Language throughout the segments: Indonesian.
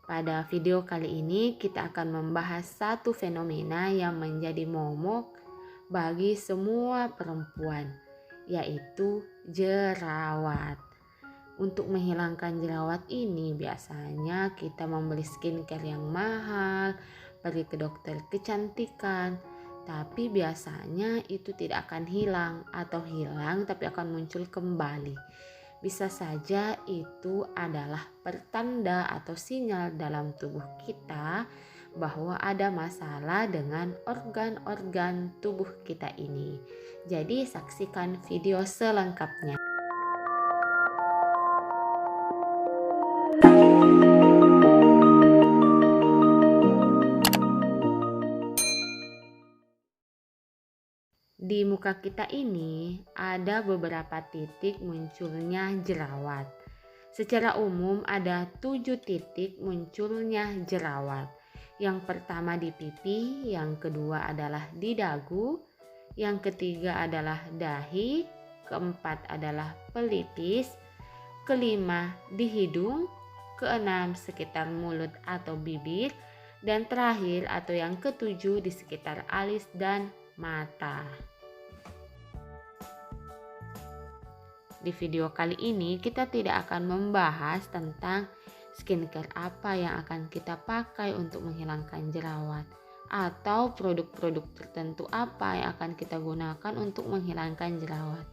Pada video kali ini kita akan membahas satu fenomena yang menjadi momok bagi semua perempuan, yaitu jerawat. Untuk menghilangkan jerawat ini biasanya kita membeli skincare yang mahal, pergi ke dokter kecantikan, tapi biasanya itu tidak akan hilang atau hilang tapi akan muncul kembali. Bisa saja itu adalah pertanda atau sinyal dalam tubuh kita bahwa ada masalah dengan organ-organ tubuh kita ini. Jadi saksikan video selengkapnya. Di muka kita ini ada beberapa titik munculnya jerawat. Secara umum ada 7 titik munculnya jerawat. Yang pertama di pipi, yang kedua adalah di dagu, yang ketiga adalah dahi, keempat adalah pelipis, kelima di hidung, keenam sekitar mulut atau bibir, dan terakhir atau yang ketujuh di sekitar alis dan mata. Di video kali ini kita tidak akan membahas tentang skincare apa yang akan kita pakai untuk menghilangkan jerawat atau produk-produk tertentu apa yang akan kita gunakan untuk menghilangkan jerawat.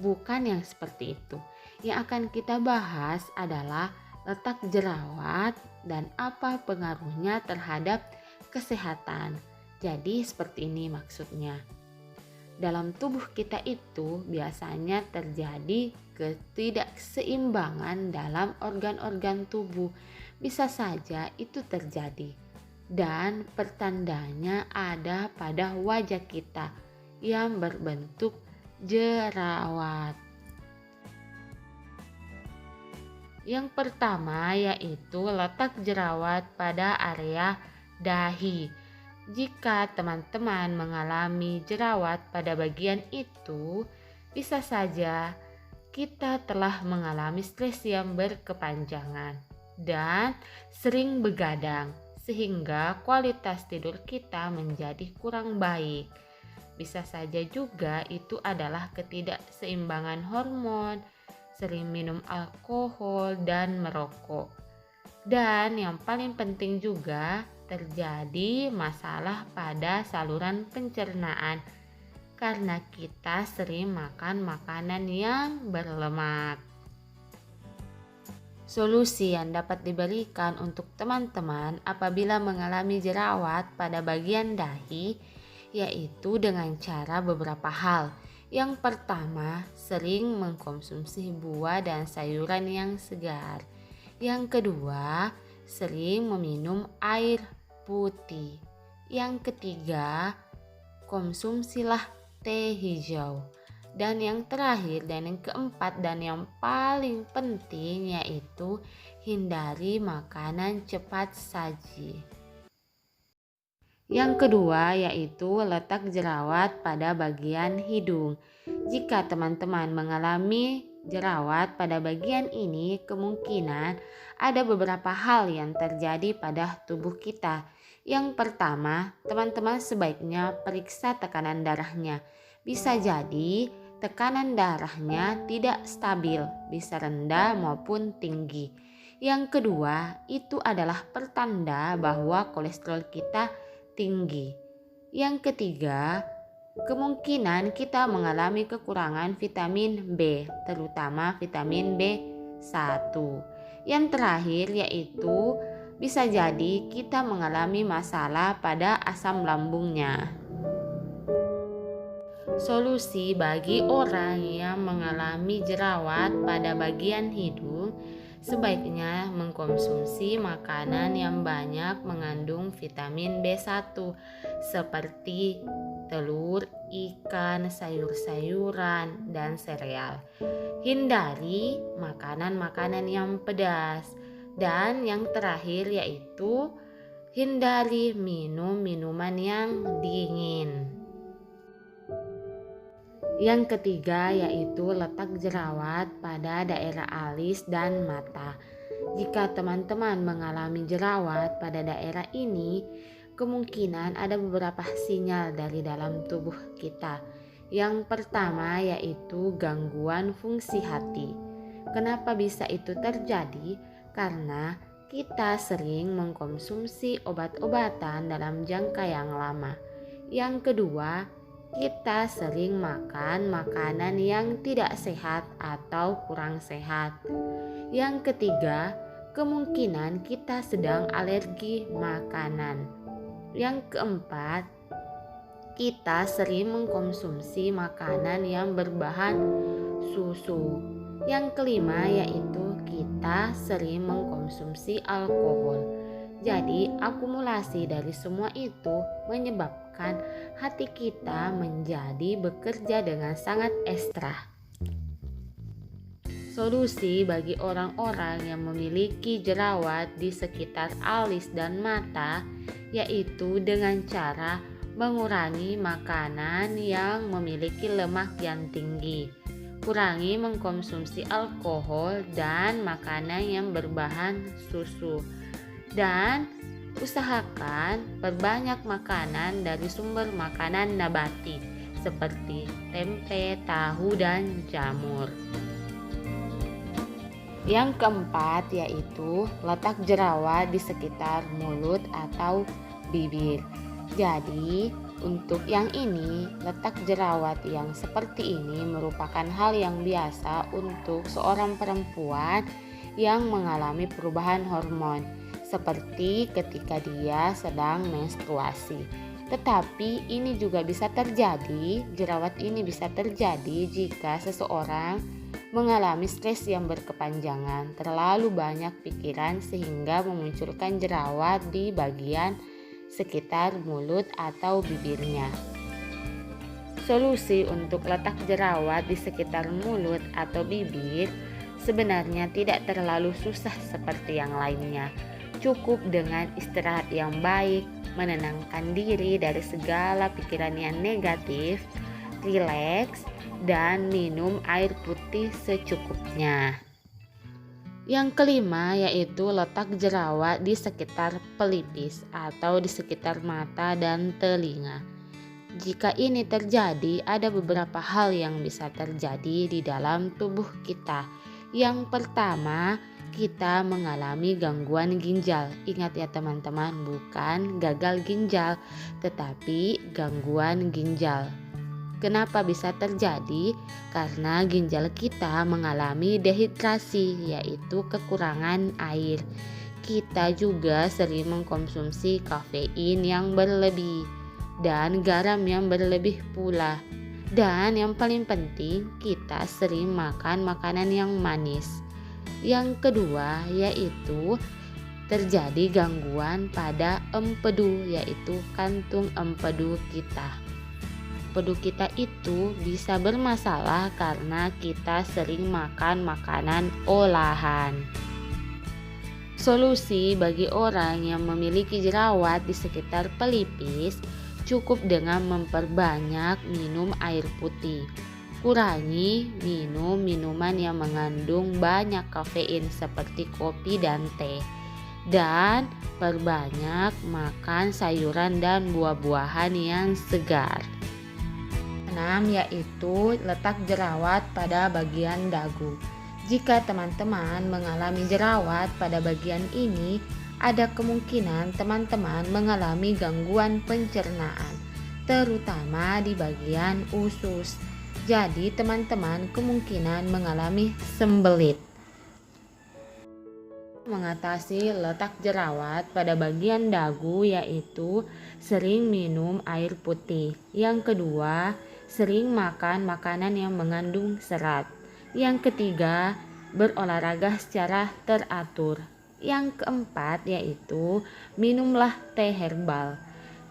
Bukan yang seperti itu. Yang akan kita bahas adalah letak jerawat dan apa pengaruhnya terhadap kesehatan. Jadi seperti ini maksudnya. Dalam tubuh kita itu biasanya terjadi ketidakseimbangan dalam organ-organ tubuh. Bisa saja itu terjadi. Dan pertandanya ada pada wajah kita yang berbentuk jerawat. Yang pertama yaitu letak jerawat pada area dahi. Jika teman-teman mengalami jerawat pada bagian itu, bisa saja kita telah mengalami stres yang berkepanjangan dan sering begadang, sehingga kualitas tidur kita menjadi kurang baik. Bisa saja juga itu adalah ketidakseimbangan hormon, sering minum alkohol dan merokok. Dan yang paling penting juga terjadi masalah pada saluran pencernaan karena kita sering makan makanan yang berlemak. Solusi yang dapat diberikan untuk teman-teman apabila mengalami jerawat pada bagian dahi yaitu dengan cara beberapa hal. Yang pertama, sering mengkonsumsi buah dan sayuran yang segar. Yang kedua, sering meminum air putih. Yang ketiga, konsumsilah teh hijau. Dan yang terakhir dan yang keempat dan yang paling penting yaitu hindari makanan cepat saji. Yang kedua yaitu letak jerawat pada bagian hidung. Jika teman-teman mengalami jerawat pada bagian ini, kemungkinan ada beberapa hal yang terjadi pada tubuh kita. Yang pertama, teman-teman sebaiknya periksa tekanan darahnya. Bisa jadi tekanan darahnya tidak stabil, bisa rendah maupun tinggi. Yang kedua, itu adalah pertanda bahwa kolesterol kita tinggi. Yang ketiga, kemungkinan kita mengalami kekurangan vitamin B, terutama vitamin B1. Yang terakhir yaitu bisa jadi kita mengalami masalah pada asam lambungnya. Solusi bagi orang yang mengalami jerawat pada bagian hidung sebaiknya mengkonsumsi makanan yang banyak mengandung vitamin B1 seperti telur, ikan, sayur-sayuran, dan sereal. Hindari makanan-makanan yang pedas. Dan yang terakhir yaitu hindari minum minuman yang dingin. Yang ketiga yaitu letak jerawat pada daerah alis dan mata. Jika teman-teman mengalami jerawat pada daerah ini, kemungkinan ada beberapa sinyal dari dalam tubuh kita. Yang pertama yaitu gangguan fungsi hati. Kenapa bisa itu terjadi? Karena kita sering mengkonsumsi obat-obatan dalam jangka yang lama. Yang kedua, kita sering makan makanan yang tidak sehat atau kurang sehat. Yang ketiga, kemungkinan kita sedang alergi makanan. Yang keempat, kita sering mengkonsumsi makanan yang berbahan susu. Yang kelima yaitu kita sering mengkonsumsi alkohol. Jadi akumulasi dari semua itu menyebabkan hati kita menjadi bekerja dengan sangat ekstra. Solusi bagi orang-orang yang memiliki jerawat di sekitar alis dan mata yaitu dengan cara mengurangi makanan yang memiliki lemak yang tinggi, kurangi mengkonsumsi alkohol dan makanan yang berbahan susu, dan usahakan perbanyak makanan dari sumber makanan nabati seperti tempe, tahu, dan jamur. Yang keempat yaitu letak jerawat di sekitar mulut atau bibir. Jadi untuk yang ini, letak jerawat yang seperti ini merupakan hal yang biasa untuk seorang perempuan yang mengalami perubahan hormon seperti ketika dia sedang menstruasi. Tetapi ini juga bisa terjadi, jerawat ini bisa terjadi jika seseorang mengalami stres yang berkepanjangan, terlalu banyak pikiran sehingga memunculkan jerawat di bagian sekitar mulut atau bibirnya. Solusi untuk letak jerawat di sekitar mulut atau bibir sebenarnya tidak terlalu susah seperti yang lainnya. Cukup dengan istirahat yang baik, menenangkan diri dari segala pikiran yang negatif, rileks, dan minum air putih secukupnya. Yang kelima yaitu letak jerawat di sekitar pelipis atau di sekitar mata dan telinga. Jika ini terjadi, ada beberapa hal yang bisa terjadi di dalam tubuh kita. Yang pertama, kita mengalami gangguan ginjal. Ingat ya teman-teman, bukan gagal ginjal, tetapi gangguan ginjal. Kenapa bisa terjadi? Karena ginjal kita mengalami dehidrasi, yaitu kekurangan air. Kita juga sering mengkonsumsi kafein yang berlebih dan garam yang berlebih pula. Dan yang paling penting, kita sering makan makanan yang manis. Yang kedua yaitu terjadi gangguan pada empedu, yaitu kantung empedu kita. Empedu kita itu bisa bermasalah karena kita sering makan makanan olahan. Solusi bagi orang yang memiliki jerawat di sekitar pelipis cukup dengan memperbanyak minum air putih. Kurangi minum minuman yang mengandung banyak kafein seperti kopi dan teh. Dan perbanyak makan sayuran dan buah-buahan yang segar. 6 yaitu letak jerawat pada bagian dagu. Jika teman-teman mengalami jerawat pada bagian ini, ada kemungkinan teman-teman mengalami gangguan pencernaan, terutama di bagian usus. Jadi teman-teman kemungkinan mengalami sembelit. Mengatasi letak jerawat pada bagian dagu yaitu sering minum air putih. Yang kedua, sering makan makanan yang mengandung serat. Yang ketiga, berolahraga secara teratur. Yang keempat yaitu minumlah teh herbal.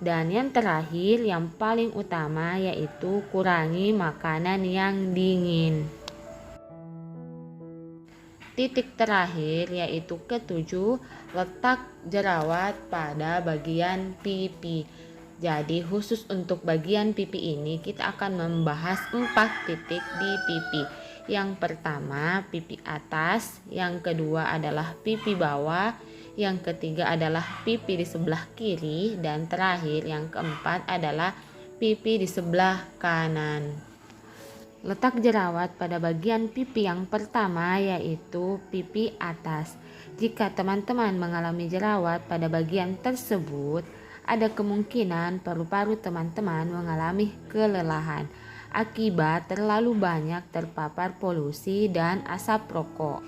Dan yang terakhir yang paling utama yaitu kurangi makanan yang dingin. Titik terakhir yaitu ketujuh, letak jerawat pada bagian pipi. Jadi khusus untuk bagian pipi ini kita akan membahas 4 titik di pipi. Yang pertama pipi atas, yang kedua adalah pipi bawah, yang ketiga adalah pipi di sebelah kiri, dan terakhir yang keempat adalah pipi di sebelah kanan. Letak jerawat pada bagian pipi yang pertama yaitu pipi atas. Jika teman-teman mengalami jerawat pada bagian tersebut, ada kemungkinan paru-paru teman-teman mengalami kelelahan akibat terlalu banyak terpapar polusi dan asap rokok.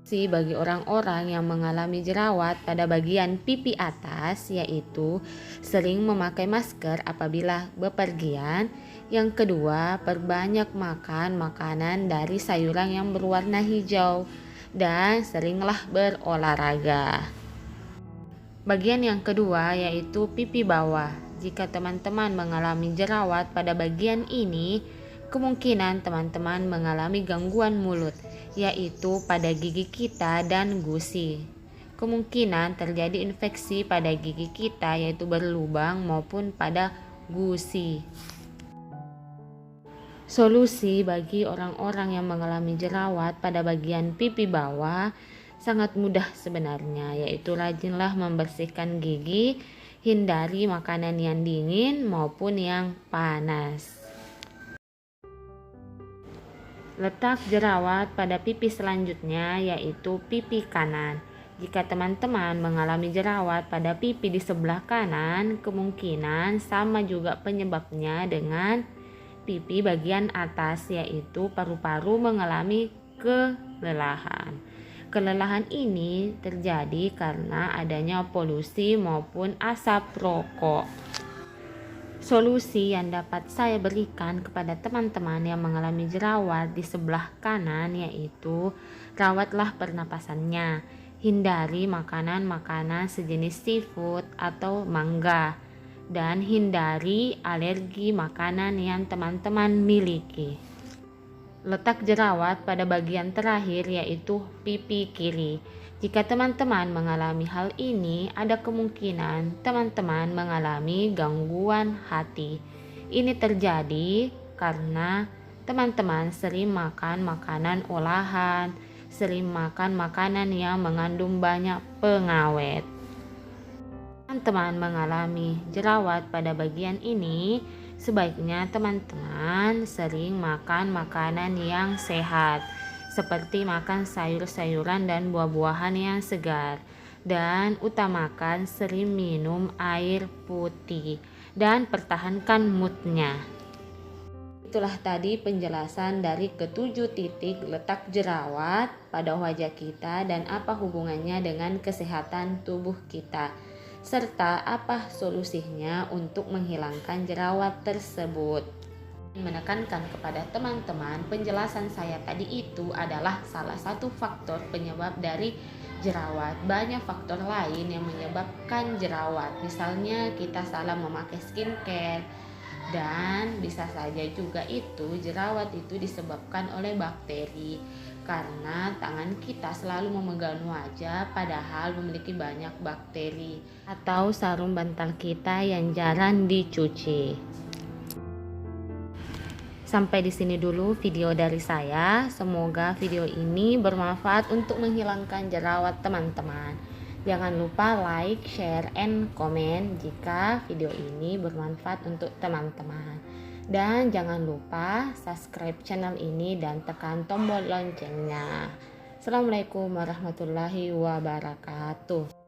Bagi orang-orang yang mengalami jerawat pada bagian pipi atas yaitu sering memakai masker apabila bepergian. Yang kedua, perbanyak makan makanan dari sayuran yang berwarna hijau dan seringlah berolahraga. Bagian yang kedua yaitu pipi bawah. Jika teman-teman mengalami jerawat pada bagian ini, kemungkinan teman-teman mengalami gangguan mulut, yaitu pada gigi kita dan gusi. Kemungkinan terjadi infeksi pada gigi kita yaitu berlubang maupun pada gusi. Solusi bagi orang-orang yang mengalami jerawat pada bagian pipi bawah sangat mudah sebenarnya, yaitu rajinlah membersihkan gigi, hindari makanan yang dingin maupun yang panas. Letak jerawat pada pipi selanjutnya yaitu pipi kanan. Jika teman-teman mengalami jerawat pada pipi di sebelah kanan, kemungkinan sama juga penyebabnya dengan pipi bagian atas, yaitu paru-paru mengalami kelelahan. Kelelahan ini terjadi karena adanya polusi maupun asap rokok. Solusi yang dapat saya berikan kepada teman-teman yang mengalami jerawat di sebelah kanan yaitu rawatlah pernapasannya. Hindari makanan-makanan sejenis seafood atau mangga dan hindari alergi makanan yang teman-teman miliki. Letak jerawat pada bagian terakhir yaitu pipi kiri. Jika teman-teman mengalami hal ini, ada kemungkinan teman-teman mengalami gangguan hati. Ini terjadi karena teman-teman sering makan makanan olahan, sering makan makanan yang mengandung banyak pengawet. Teman-teman mengalami jerawat pada bagian ini, sebaiknya teman-teman sering makan makanan yang sehat, seperti makan sayur-sayuran dan buah-buahan yang segar, dan utamakan sering minum air putih, dan pertahankan moodnya. Itulah tadi penjelasan dari ketujuh titik letak jerawat pada wajah kita dan apa hubungannya dengan kesehatan tubuh kita, serta apa solusinya untuk menghilangkan jerawat tersebut. Menekankan kepada teman-teman, penjelasan saya tadi itu adalah salah satu faktor penyebab dari jerawat. Banyak faktor lain yang menyebabkan jerawat, misalnya kita salah memakai skincare, dan bisa saja juga itu jerawat itu disebabkan oleh bakteri karena tangan kita selalu memegang wajah padahal memiliki banyak bakteri, atau sarung bantal kita yang jarang dicuci. Sampai di sini dulu video dari saya. Semoga video ini bermanfaat untuk menghilangkan jerawat teman-teman. Jangan lupa like, share, and comment jika video ini bermanfaat untuk teman-teman. Dan jangan lupa subscribe channel ini dan tekan tombol loncengnya. Assalamualaikum warahmatullahi wabarakatuh.